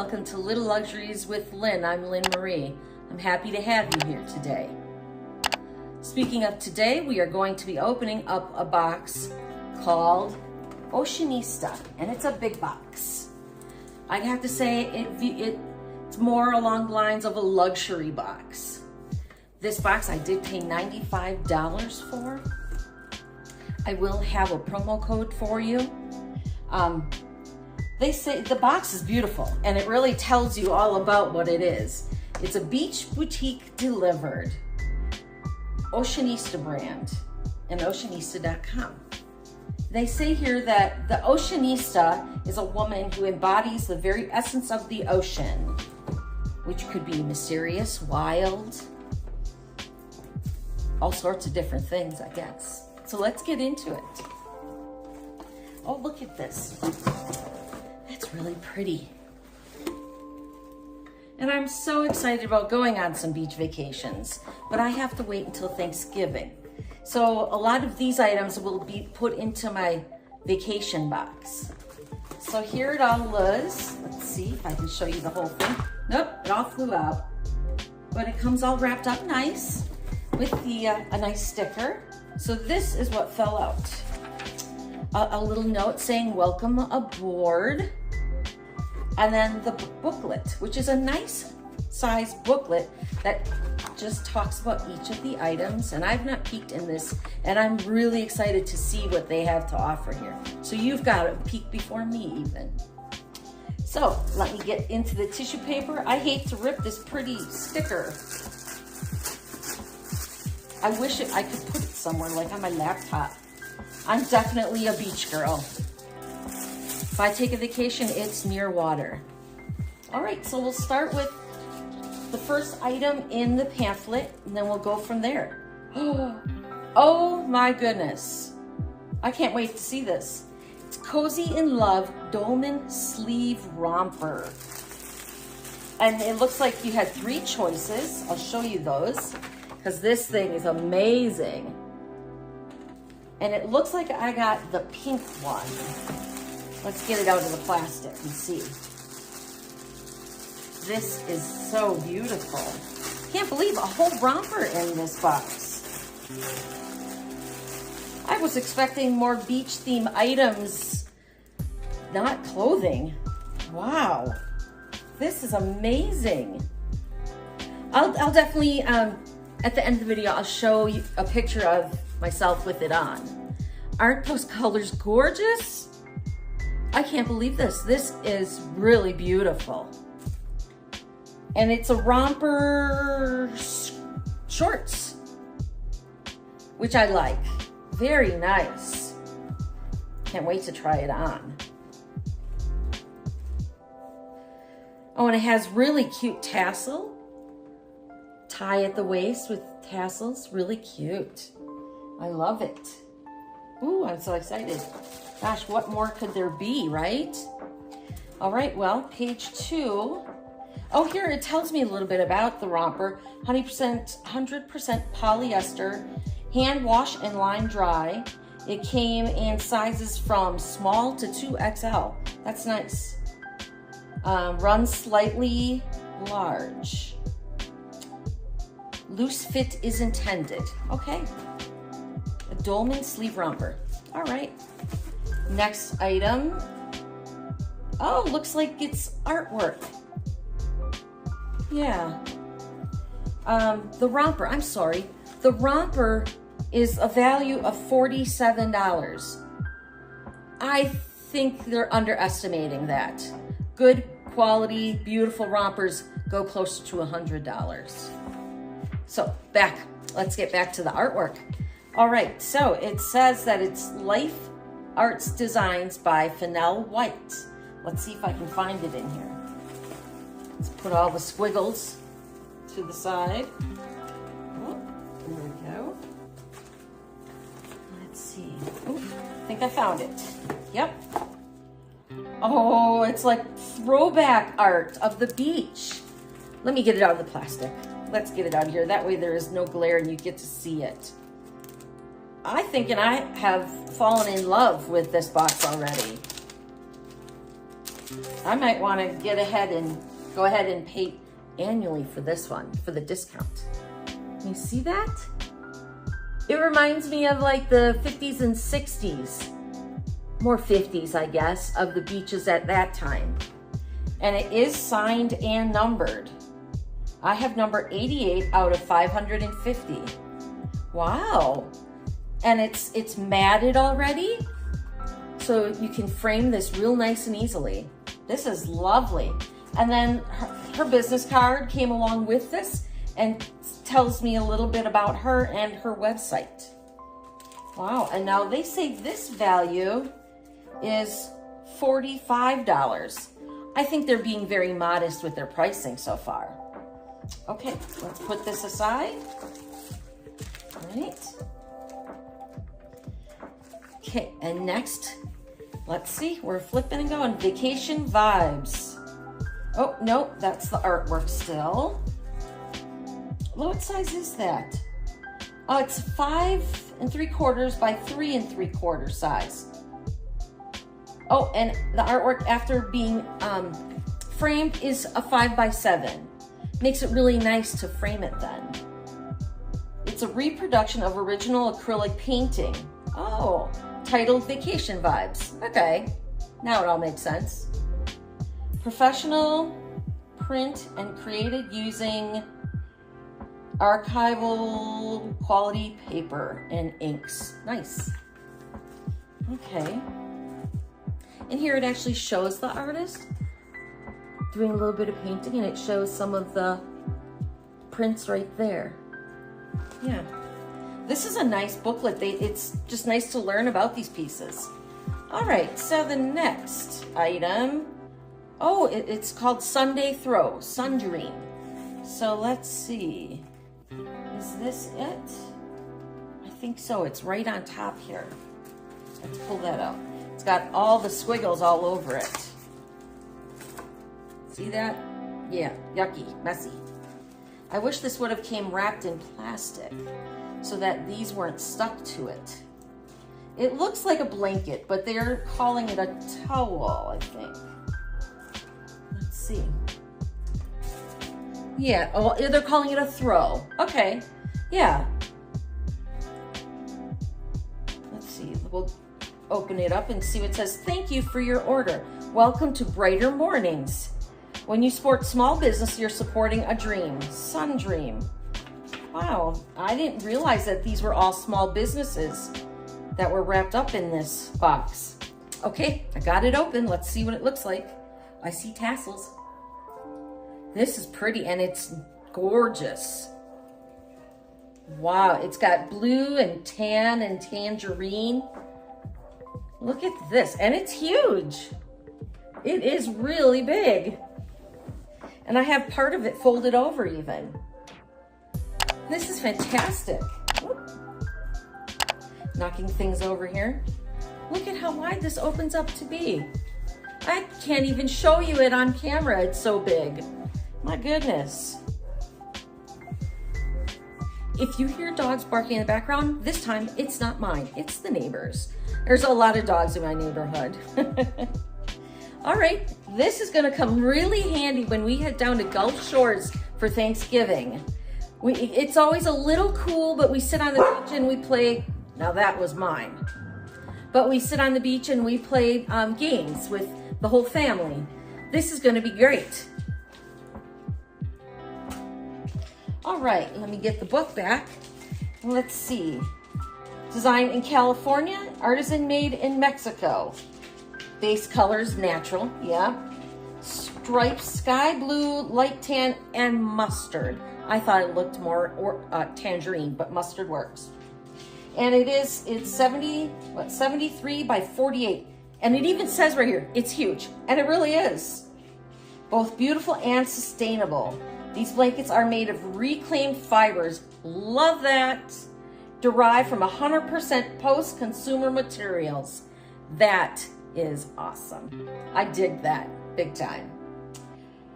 welcome to Little Luxuries with Lynn. I'm Lynn Marie. I'm happy to have you here today. Speaking of today, we are going to be opening up a box called Oceanista, and it's a big box. I have to say it's more along the lines of a luxury box. This box I did pay $95 for. I will have a promo code for you. They say the box is beautiful and it really tells you all about what it is. It's a beach boutique delivered Oceanista brand and Oceanista.com. They say here that the Oceanista is a woman who embodies the very essence of the ocean, which could be mysterious, wild, all sorts of different things, I guess. So let's get into it. Oh, look at this. That's really pretty. And I'm so excited about going on some beach vacations, but I have to wait until Thanksgiving. So a lot of these items will be put into my vacation box. So here it all is. Let's see if I can show you the whole thing. Nope, it all flew out. But it comes all wrapped up nice with the a nice sticker. So this is what fell out. A little note saying welcome aboard. And then the booklet, which is a nice size booklet that just talks about each of the items. And I've not peeked in this, and I'm really excited to see what they have to offer here. So you've got a peek before me even. So let me get into the tissue paper. I hate to rip this pretty sticker. I wish I could put it somewhere, like on my laptop. I'm definitely a beach girl. If I take a vacation, it's near water. All right, so we'll start with the first item in the pamphlet, and then we'll go from there. Oh my goodness. I can't wait to see this. It's Cozy in Love Dolman Sleeve Romper. And it looks like you had 3 choices. I'll show you those, because this thing is amazing. And it looks like I got the pink one. Let's get it out of the plastic and see. This is so beautiful. Can't believe a whole romper in this box. I was expecting more beach theme items, not clothing. Wow, this is amazing. I'll definitely, at the end of the video, I'll show you a picture of myself with it on. Aren't those colors gorgeous? I can't believe this. This is really beautiful. And it's a romper shorts, which I like. Very nice. Can't wait to try it on. Oh, and it has really cute tassel. Tie at the waist with tassels. Really cute. I love it. Ooh, I'm so excited. Gosh, what more could there be, right? All right, well, page 2. Oh, here it tells me a little bit about the romper. 100% polyester, hand wash and line dry. It came in sizes from small to 2XL. That's nice. Runs slightly large. Loose fit is intended. Okay. A dolman sleeve romper. All right. Next item. Oh, looks like it's artwork. Yeah. The romper, I'm sorry. The romper is a value of $47. I think they're underestimating that. Good quality, beautiful rompers go closer to $100. So let's get back to the artwork. All right, so it says that it's Life Arts Designs by Fennell White. Let's see if I can find it in here. Let's put all the squiggles to the side. Oh, there we go. Let's see. Ooh, I think I found it. Yep. Oh, it's like throwback art of the beach. Let me get it out of the plastic. Let's get it out of here. That way there is no glare and you get to see it. I think I have fallen in love with this box already. I might want to get ahead and go ahead and pay annually for this one, for the discount. You see that? It reminds me of like the 50s and 60s, more 50s, I guess, of the beaches at that time. And it is signed and numbered. I have number 88 out of 550. Wow. And it's matted already, so you can frame this real nice and easily. This is lovely. And then her business card came along with this and tells me a little bit about her and her website. Wow, and now they say this value is $45. I think they're being very modest with their pricing so far. Okay, let's put this aside. All right. Okay, and next, let's see, we're flipping and going. Vacation Vibes. Oh, no, that's the artwork still. What size is that? Oh, it's 5 3/4 by 3 3/4 size. Oh, and the artwork after being framed is a 5 by 7. Makes it really nice to frame it then. It's a reproduction of original acrylic painting. Oh, titled Vacation Vibes. Okay, now it all makes sense. Professional print and created using archival quality paper and inks. Nice. Okay. And here it actually shows the artist doing a little bit of painting, and it shows some of the prints right there. Yeah. This is a nice booklet. It's just nice to learn about these pieces. All right, so the next item, oh, it's called Sunday Throw, Sundream. So let's see. Is this it? I think so. It's right on top here. Let's pull that out. It's got all the squiggles all over it. See that? Yeah, yucky, messy. I wish this would have came wrapped in plastic so that these weren't stuck to it. It looks like a blanket, but they're calling it a towel, I think. Let's see. Yeah, oh, they're calling it a throw. Okay, yeah. Let's see, we'll open it up and see what it says. Thank you for your order. Welcome to Brighter Mornings. When you support small business, you're supporting a dream. Sundream. Wow, I didn't realize that these were all small businesses that were wrapped up in this box. Okay, I got it open. Let's see what it looks like. I see tassels. This is pretty and it's gorgeous. Wow, it's got blue and tan and tangerine. Look at this, and it's huge. It is really big. And I have part of it folded over even. This is fantastic. Whoop. Knocking things over here. Look at how wide this opens up to be. I can't even show you it on camera. It's so big. My goodness. If you hear dogs barking in the background, this time it's not mine, it's the neighbors. There's a lot of dogs in my neighborhood. All right, this is gonna come really handy when we head down to Gulf Shores for Thanksgiving. It's always a little cool, but we sit on the beach and we play, now that was mine. But we sit on the beach and we play games with the whole family. This is gonna be great. All right, let me get the book back. Let's see. Designed in California, artisan made in Mexico. Base colors, natural, yeah. Stripes, sky blue, light tan, and mustard. I thought it looked more tangerine, but mustard works. And it's 73 by 48. And it even says right here, it's huge, and it really is. Both beautiful and sustainable. These blankets are made of reclaimed fibers. Love that. Derived from 100% post-consumer materials. That is awesome. I dig that big time.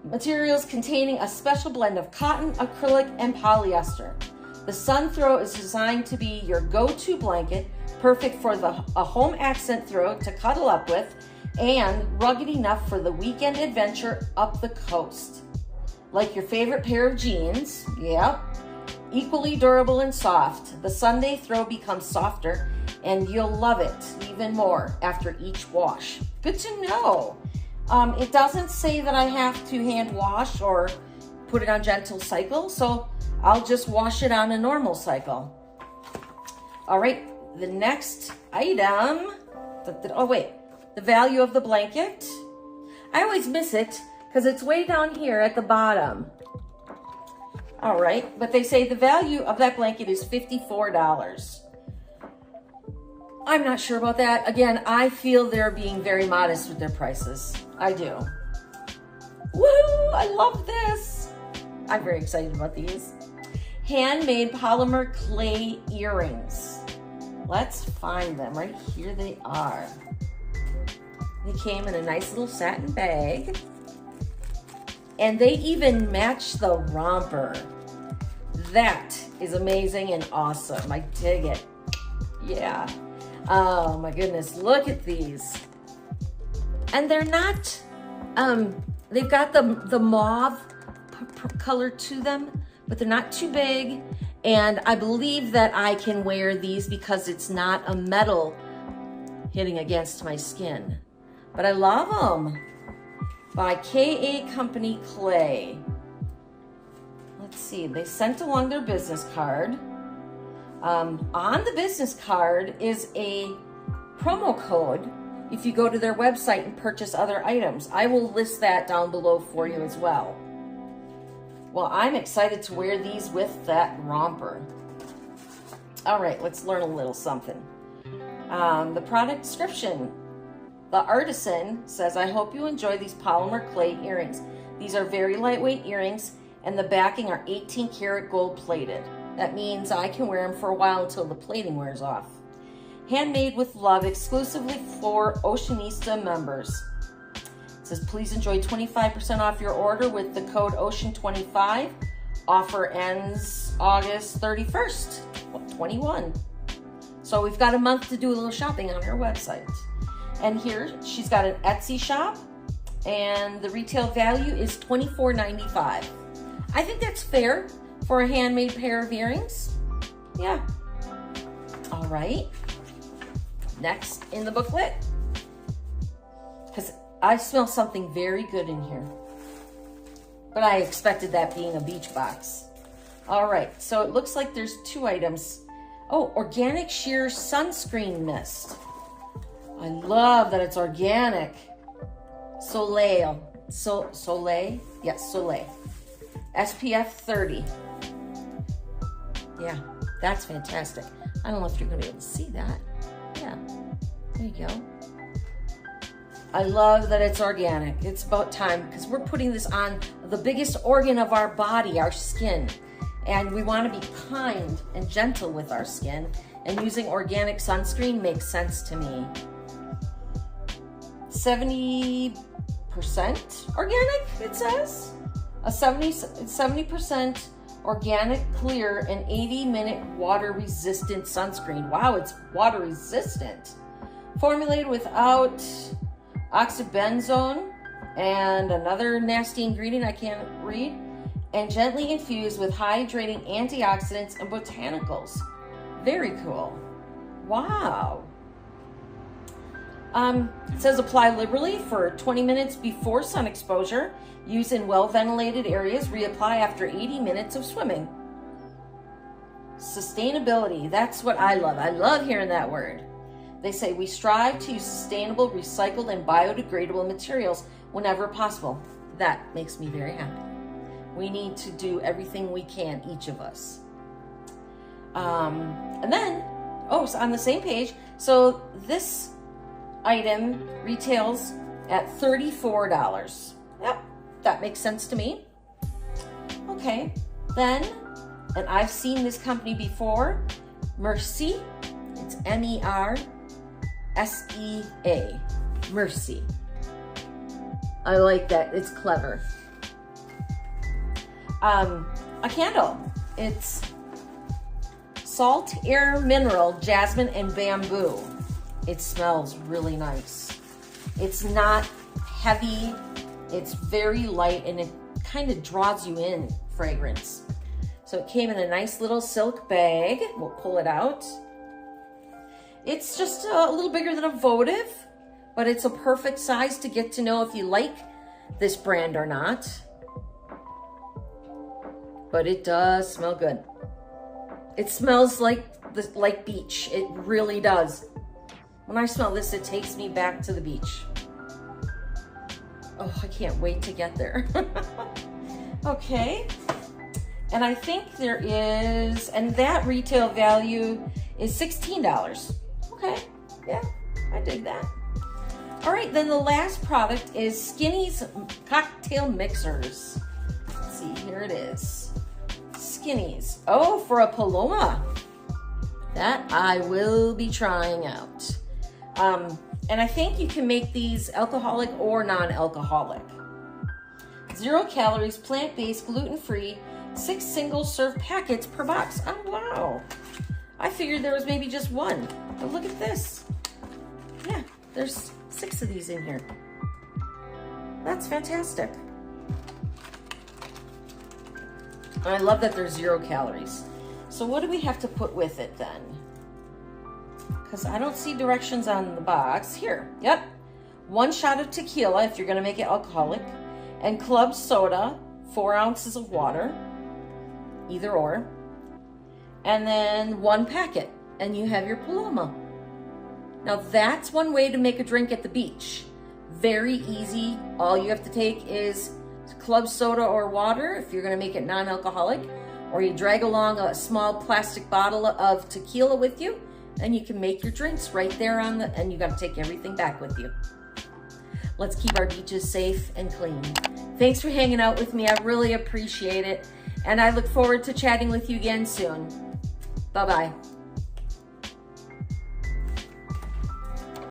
Materials containing a special blend of cotton, acrylic, and polyester. The Sun Throw is designed to be your go-to blanket, perfect for a home accent throw to cuddle up with, and rugged enough for the weekend adventure up the coast. Like your favorite pair of jeans, yep, equally durable and soft. The Sunday throw becomes softer and you'll love it even more after each wash. Good to know. It doesn't say that I have to hand wash or put it on gentle cycle, so I'll just wash it on a normal cycle. All right, the next item, oh wait, the value of the blanket. I always miss it because it's way down here at the bottom. All right, but they say the value of that blanket is $54. I'm not sure about that. Again, I feel they're being very modest with their prices. I do. Woo, I love this. I'm very excited about these. Handmade polymer clay earrings. Let's find them. Right here they are. They came in a nice little satin bag. And they even match the romper. That is amazing and awesome. I dig it. Yeah. Oh my goodness, look at these. And they're not, they've got the mauve color to them, but they're not too big. And I believe that I can wear these because it's not a metal hitting against my skin. But I love them. By KA Company Clay. Let's see, they sent along their business card. On the business card is a promo code if you go to their website and purchase other items. I will list that down below for you as well. Well, I'm excited to wear these with that romper. All right, let's learn a little something. The product description. The artisan says, I hope you enjoy these polymer clay earrings. These are very lightweight earrings and the backing are 18 karat gold plated. That means I can wear them for a while until the plating wears off. Handmade with love exclusively for Oceanista members. It says, please enjoy 25% off your order with the code OCEAN25. Offer ends August 31st, 21. So we've got a month to do a little shopping on her website. And here she's got an Etsy shop and the retail value is $24.95. I think that's fair for a handmade pair of earrings. Yeah. All right. Next in the booklet, because I smell something very good in here, but I expected that being a beach box. All right, so it looks like there's two items. Oh, organic sheer sunscreen mist. I love that it's organic. Soleil. Yes, Soleil. SPF 30. Yeah, that's fantastic. I don't know if you're gonna be able to see that. Yeah, there you go. I love that it's organic. It's about time because we're putting this on the biggest organ of our body, our skin. And we want to be kind and gentle with our skin. And using organic sunscreen makes sense to me. 70% organic, it says. A 70% organic, clear, and 80-minute water-resistant sunscreen. Wow, it's water-resistant. Formulated without oxybenzone and another nasty ingredient I can't read, and gently infused with hydrating antioxidants and botanicals. Very cool. Wow. It says apply liberally for 20 minutes before sun exposure. Use in well-ventilated areas. Reapply after 80 minutes of swimming. Sustainability. That's what I love. I love hearing that word. They say we strive to use sustainable, recycled, and biodegradable materials whenever possible. That makes me very happy. We need to do everything we can, each of us. And then, so on the same page, so this item retails at $34. Yep, that makes sense to me. Okay, then, and I've seen this company before, Mercy. It's MERSEA, Mercy. I like that, it's clever. A candle. It's Salt Air Mineral, Jasmine and Bamboo. It smells really nice. It's not heavy, it's very light, and it kind of draws you in fragrance. So it came in a nice little silk bag. We'll pull it out. It's just a little bigger than a votive, but it's a perfect size to get to know if you like this brand or not. But it does smell good. It smells like beach. It really does. When I smell this, it takes me back to the beach. Oh, I can't wait to get there. Okay. And I think there is, and that retail value is $16. Okay, yeah, I dig that. All right, then the last product is Skinny's cocktail mixers. Let's see, here it is. Skinny's. Oh, for a Paloma. That I will be trying out. And I think you can make these alcoholic or non-alcoholic. 0 calories, plant-based, gluten-free, 6 single-serve packets per box. Oh, wow. I figured there was maybe just one, but look at this. Yeah, there's 6 of these in here. That's fantastic. I love that there's 0 calories. So what do we have to put with it then? Because I don't see directions on the box. Here, yep. 1 shot of tequila if you're gonna make it alcoholic, and club soda, 4 ounces of water, either or, and then 1 packet, and you have your Paloma. Now that's one way to make a drink at the beach. Very easy. All you have to take is club soda or water if you're gonna make it non-alcoholic, or you drag along a small plastic bottle of tequila with you, and you can make your drinks right there on the, and you gotta take everything back with you. Let's keep our beaches safe and clean. Thanks for hanging out with me. I really appreciate it. And I look forward to chatting with you again soon. Bye-bye.